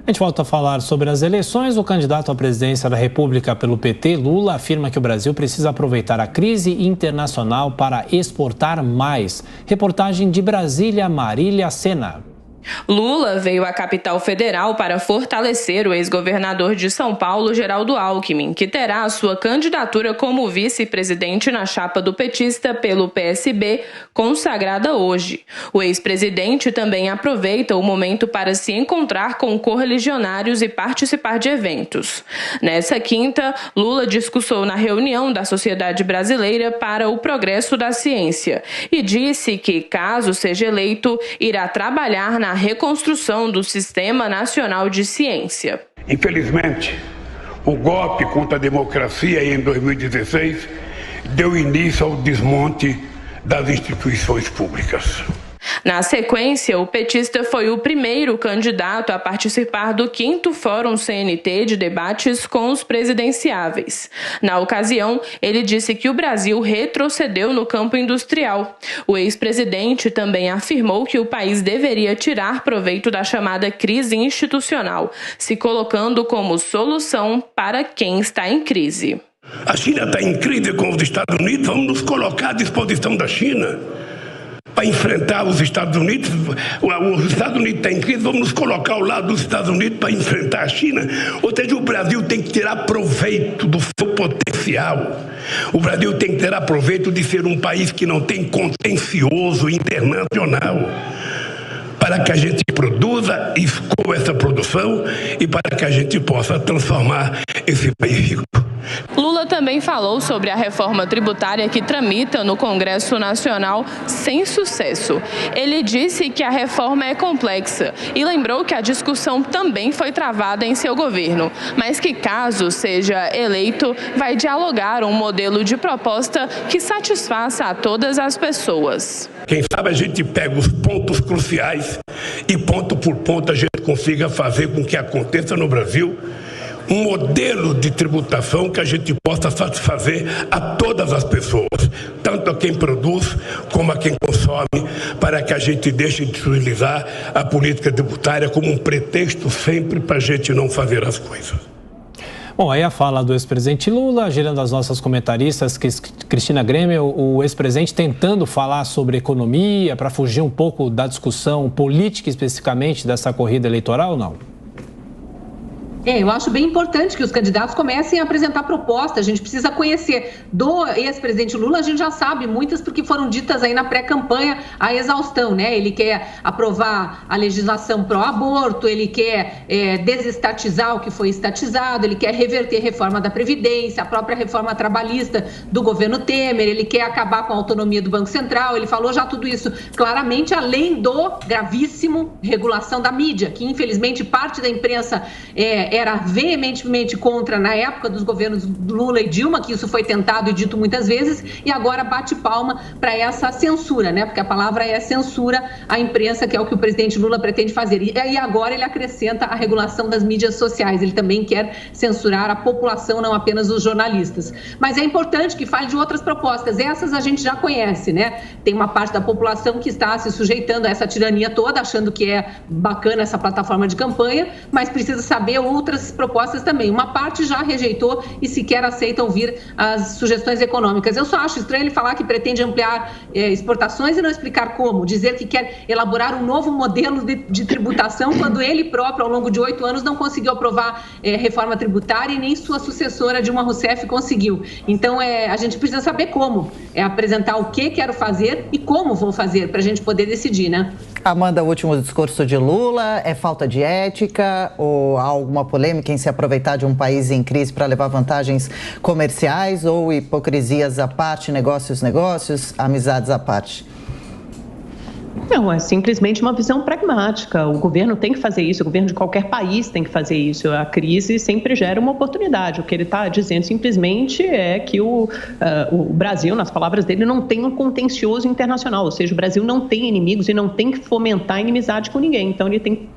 A gente volta a falar sobre as eleições. O candidato à presidência da República pelo PT, Lula, afirma que o Brasil precisa aproveitar a crise internacional para exportar mais. Reportagem de Brasília, Marília Sena. Lula veio à capital federal para fortalecer o ex-governador de São Paulo, Geraldo Alckmin, que terá a sua candidatura como vice-presidente na chapa do petista pelo PSB, consagrada hoje. O ex-presidente também aproveita o momento para se encontrar com correligionários e participar de eventos. Nessa quinta, Lula discursou na reunião da Sociedade Brasileira para o Progresso da Ciência e disse que, caso seja eleito, irá trabalhar na reconstrução do Sistema Nacional de Ciência. Infelizmente, o golpe contra a democracia em 2016 deu início ao desmonte das instituições públicas. Na sequência, o petista foi o primeiro candidato a participar do 5º Fórum CNT de debates com os presidenciáveis. Na ocasião, ele disse que o Brasil retrocedeu no campo industrial. O ex-presidente também afirmou que o país deveria tirar proveito da chamada crise institucional, se colocando como solução para quem está em crise. A China está em crise com os Estados Unidos, vamos nos colocar à disposição da China para enfrentar os Estados Unidos. Os Estados Unidos estão em crise, vamos nos colocar ao lado dos Estados Unidos para enfrentar a China. Ou seja, o Brasil tem que tirar proveito do seu potencial. O Brasil tem que tirar proveito de ser um país que não tem contencioso internacional, para que a gente produza, escoa essa produção e para que a gente possa transformar esse país rico. Lula também falou sobre a reforma tributária que tramita no Congresso Nacional sem sucesso. Ele disse que a reforma é complexa e lembrou que a discussão também foi travada em seu governo, mas que, caso seja eleito, vai dialogar um modelo de proposta que satisfaça a todas as pessoas. Quem sabe a gente pega os pontos cruciais e ponto por ponto a gente consiga fazer com que aconteça no Brasil um modelo de tributação que a gente possa satisfazer a todas as pessoas, tanto a quem produz como a quem consome, para que a gente deixe de utilizar a política tributária como um pretexto sempre para a gente não fazer as coisas. Bom, aí a fala do ex-presidente Lula, gerando as nossas comentaristas, Cristina Grêmio, o ex-presidente tentando falar sobre economia para fugir um pouco da discussão política especificamente dessa corrida eleitoral ou não? Eu acho bem importante que os candidatos comecem a apresentar propostas. A gente precisa conhecer do ex-presidente Lula, a gente já sabe muitas porque foram ditas aí na pré-campanha a exaustão, né? Ele quer aprovar a legislação pró-aborto, ele quer desestatizar o que foi estatizado, ele quer reverter a reforma da Previdência, a própria reforma trabalhista do governo Temer, ele quer acabar com a autonomia do Banco Central, ele falou já tudo isso claramente, além do gravíssimo regulação da mídia, que infelizmente parte da imprensa era veementemente contra na época dos governos Lula e Dilma, que isso foi tentado e dito muitas vezes, e agora bate palma para essa censura, né? Porque a palavra é censura à imprensa, que é o que o presidente Lula pretende fazer. E agora ele acrescenta a regulação das mídias sociais, ele também quer censurar a população, não apenas os jornalistas. Mas é importante que fale de outras propostas, essas a gente já conhece, né? Tem uma parte da população que está se sujeitando a essa tirania toda, achando que é bacana essa plataforma de campanha, mas precisa saber outras propostas também. Uma parte já rejeitou e sequer aceita ouvir as sugestões econômicas. Eu só acho estranho ele falar que pretende ampliar exportações e não explicar como, dizer que quer elaborar um novo modelo de tributação quando ele próprio, ao longo de 8 anos, não conseguiu aprovar reforma tributária e nem sua sucessora, Dilma Rousseff, conseguiu. Então, a gente precisa saber como, apresentar o que quero fazer e como vou fazer, para a gente poder decidir, né? Amanda, o último discurso de Lula é falta de ética ou há alguma polêmica em se aproveitar de um país em crise para levar vantagens comerciais ou hipocrisias à parte, negócios, amizades à parte? Não, é simplesmente uma visão pragmática. O governo tem que fazer isso, o governo de qualquer país tem que fazer isso. A crise sempre gera uma oportunidade. O que ele está dizendo simplesmente é que o Brasil, nas palavras dele, não tem um contencioso internacional, ou seja, o Brasil não tem inimigos e não tem que fomentar inimizade com ninguém. Então ele tem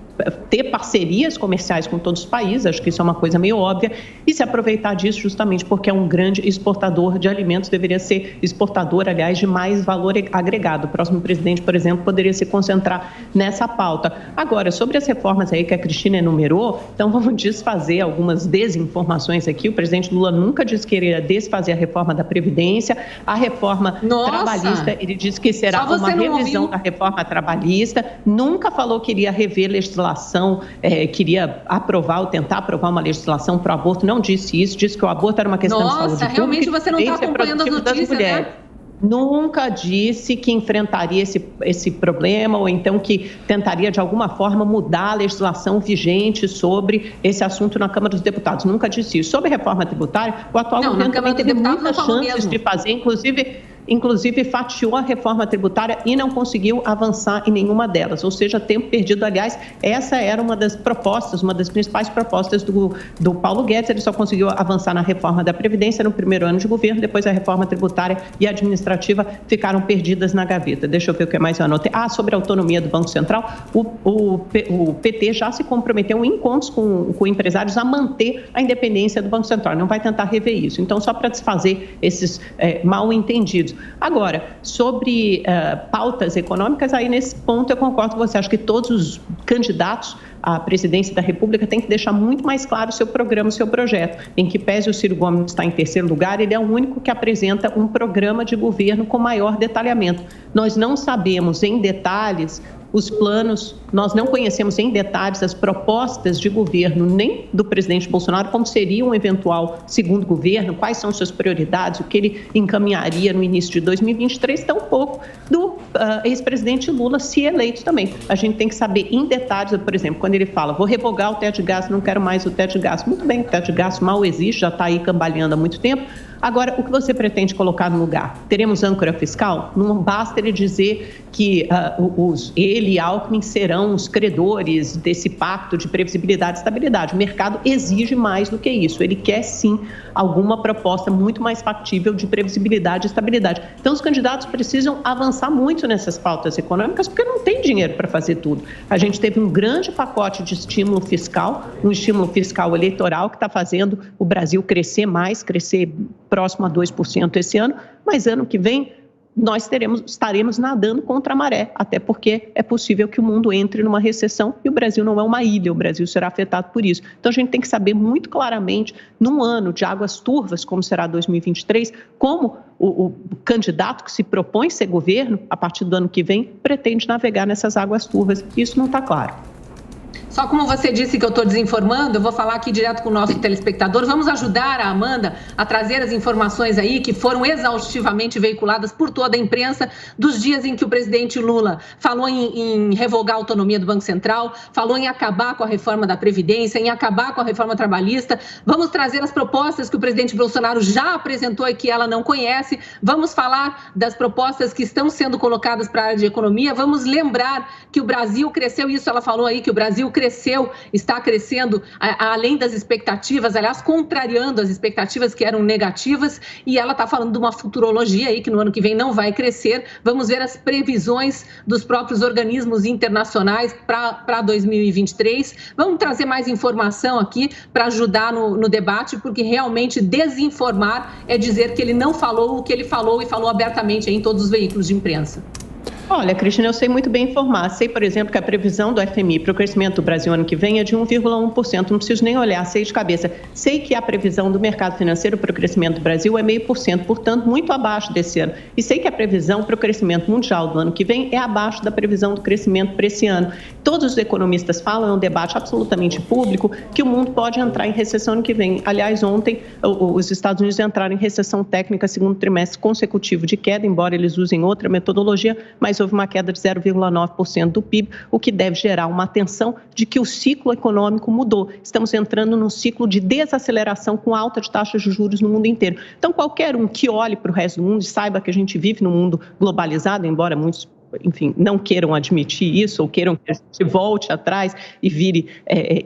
ter parcerias comerciais com todos os países, acho que isso é uma coisa meio óbvia, e se aproveitar disso justamente porque é um grande exportador de alimentos, deveria ser exportador, aliás, de mais valor agregado. O próximo presidente, por exemplo, poderia se concentrar nessa pauta. Agora, sobre as reformas aí que a Cristina enumerou, então vamos desfazer algumas desinformações aqui. O presidente Lula nunca disse que iria desfazer a reforma da Previdência, a reforma trabalhista, ele disse que será uma revisão da reforma trabalhista, nunca falou que iria rever legislação, queria aprovar ou tentar aprovar uma legislação para o aborto, não disse isso, disse que o aborto era uma questão de saúde pública. Realmente você não está acompanhando as notícias, né? Nunca disse que enfrentaria esse problema ou então que tentaria, de alguma forma, mudar a legislação vigente sobre esse assunto na Câmara dos Deputados. Nunca disse isso. Sobre a reforma tributária, o atual governo também teve muitas chances de fazer, inclusive fatiou a reforma tributária e não conseguiu avançar em nenhuma delas, ou seja, tempo perdido. Aliás, essa era uma das principais propostas do Paulo Guedes. Ele só conseguiu avançar na reforma da Previdência no primeiro ano de governo, depois a reforma tributária e administrativa ficaram perdidas na gaveta. Deixa eu ver o que mais eu anotei. Sobre a autonomia do Banco Central, o PT já se comprometeu em encontros com empresários a manter a independência do Banco Central, não vai tentar rever isso. Então, só para desfazer esses mal-entendidos. Agora, sobre pautas econômicas, aí nesse ponto eu concordo com você. Acho que todos os candidatos à presidência da República têm que deixar muito mais claro o seu programa, o seu projeto. Em que pese o Ciro Gomes está em terceiro lugar, ele é o único que apresenta um programa de governo com maior detalhamento. Nós não sabemos em detalhes os planos, nós não conhecemos em detalhes as propostas de governo nem do presidente Bolsonaro, como seria um eventual segundo governo, quais são suas prioridades, o que ele encaminharia no início de 2023, tampouco do ex-presidente Lula, se eleito também. A gente tem que saber em detalhes, por exemplo, quando ele fala, vou revogar o teto de gastos, não quero mais o teto de gastos. Muito bem, o teto de gastos mal existe, já está aí cambaleando há muito tempo. Agora, o que você pretende colocar no lugar? Teremos âncora fiscal? Não basta ele dizer que ele e Alckmin serão os credores desse pacto de previsibilidade e estabilidade. O mercado exige mais do que isso. Ele quer, sim, alguma proposta muito mais factível de previsibilidade e estabilidade. Então, os candidatos precisam avançar muito nessas pautas econômicas, porque não tem dinheiro para fazer tudo. A gente teve um grande pacote de estímulo fiscal, um estímulo fiscal eleitoral que está fazendo o Brasil crescer mais, crescer próximo a 2% esse ano, mas ano que vem nós estaremos nadando contra a maré, até porque é possível que o mundo entre numa recessão e o Brasil não é uma ilha, o Brasil será afetado por isso. Então a gente tem que saber muito claramente, num ano de águas turvas, como será 2023, como o candidato que se propõe ser governo, a partir do ano que vem, pretende navegar nessas águas turvas. Isso não está claro. Só como você disse que eu estou desinformando, eu vou falar aqui direto com o nosso telespectador. Vamos ajudar a Amanda a trazer as informações aí que foram exaustivamente veiculadas por toda a imprensa dos dias em que o presidente Lula falou em revogar a autonomia do Banco Central, falou em acabar com a reforma da Previdência, em acabar com a reforma trabalhista. Vamos trazer as propostas que o presidente Bolsonaro já apresentou e que ela não conhece. Vamos falar das propostas que estão sendo colocadas para a área de economia. Vamos lembrar que o Brasil cresceu, isso ela falou aí, que o Brasil está crescendo além das expectativas, aliás, contrariando as expectativas que eram negativas, e ela está falando de uma futurologia aí que no ano que vem não vai crescer. Vamos ver as previsões dos próprios organismos internacionais para 2023. Vamos trazer mais informação aqui para ajudar no debate, porque realmente desinformar é dizer que ele não falou o que ele falou e falou abertamente aí em todos os veículos de imprensa. Olha, Cristina, eu sei muito bem informar. Sei, por exemplo, que a previsão do FMI para o crescimento do Brasil ano que vem é de 1,1%. Não preciso nem olhar, sei de cabeça. Sei que a previsão do mercado financeiro para o crescimento do Brasil é 0,5%, portanto, muito abaixo desse ano. E sei que a previsão para o crescimento mundial do ano que vem é abaixo da previsão do crescimento para esse ano. Todos os economistas falam, é um debate absolutamente público, que o mundo pode entrar em recessão ano que vem. Aliás, ontem, os Estados Unidos entraram em recessão técnica, segundo trimestre consecutivo de queda, embora eles usem outra metodologia, mas houve uma queda de 0,9% do PIB, o que deve gerar uma atenção de que o ciclo econômico mudou. Estamos entrando num ciclo de desaceleração com alta de taxas de juros no mundo inteiro. Então, qualquer um que olhe para o resto do mundo e saiba que a gente vive num mundo globalizado, embora muitos enfim, não queiram admitir isso ou queiram que a gente volte atrás e vire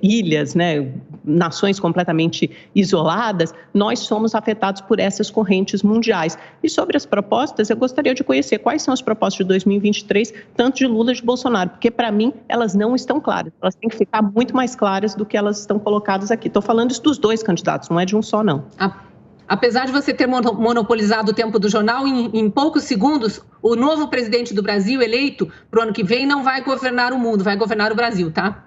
ilhas, né, nações completamente isoladas, nós somos afetados por essas correntes mundiais. E sobre as propostas, eu gostaria de conhecer quais são as propostas de 2023, tanto de Lula e de Bolsonaro, porque para mim elas não estão claras, elas têm que ficar muito mais claras do que elas estão colocadas aqui. Estou falando isso dos dois candidatos, não é de um só, não. Apesar de você ter monopolizado o tempo do jornal, em poucos segundos, o novo presidente do Brasil eleito para o ano que vem não vai governar o mundo, vai governar o Brasil, tá?